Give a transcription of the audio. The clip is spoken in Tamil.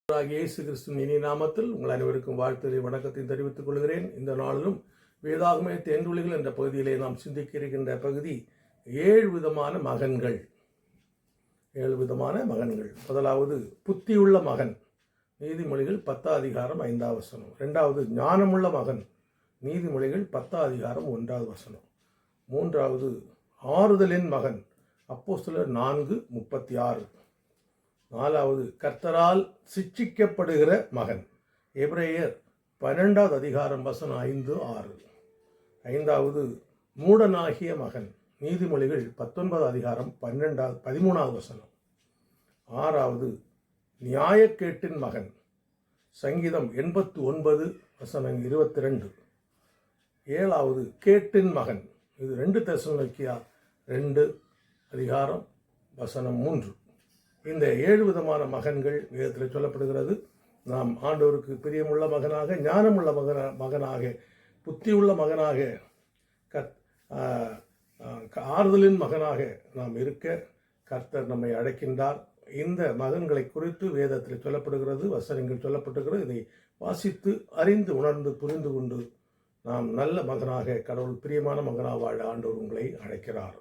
இயேசு கிறிஸ்துவின் இனி நாமத்தில் உங்கள் அனைவருக்கும் வாழ்த்துறை வணக்கத்தையும் தெரிவித்துக் கொள்கிறேன். இந்த நாளிலும் வேதாகம தேன்துளிகள் என்ற பகுதியிலே நாம் சிந்திக்க இருக்கின்ற பகுதி 7 விதமான மகன்கள். 7 விதமான மகன்கள். முதலாவது புத்தியுள்ள மகன், நீதிமொழிகள் 10 அதிகாரம் 5 வசனம். இரண்டாவது ஞானமுள்ள மகன், நீதிமொழிகள் 10 அதிகாரம் 1 வசனம். மூன்றாவது ஆறுதலின் மகன், அப்போஸ்தலர் 4:36. நாலாவது கர்த்தரால் சிட்சிக்கப்படுகிற மகன், எபிரேயர் 12 அதிகாரம் வசனம் 5, 6. ஐந்தாவது மூடனாகிய மகன், நீதிமொழிகள் 19 அதிகாரம் 13 வசனம். ஆறாவது நியாயக்கேட்டின் மகன், சங்கீதம் 89 வசனம் 22. ஏழாவது கேட்டின் மகன், இது 2 தெசலோனிக்கேயர் 2 அதிகாரம் வசனம் 3. இந்த 7 விதமான மகன்கள் வேதத்தில் சொல்லப்படுகிறது. நாம் ஆண்டவருக்கு பிரியமுள்ள மகனாக, ஞானமுள்ள மகனாக, புத்தியுள்ள மகனாக, ஆறுதலின் மகனாக நாம் இருக்க கர்த்தர் நம்மை அழைக்கின்றார். இந்த மகன்களை குறித்து வேதத்தில் சொல்லப்படுகிறது, வசனங்கள் சொல்லப்பட்டிருக்கிறது. இதை வாசித்து அறிந்து உணர்ந்து புரிந்து கொண்டு நாம் நல்ல மகனாக, கடவுள் பிரியமான மகனாக வாழ ஆண்டவர் உங்களை அழைக்கிறார்.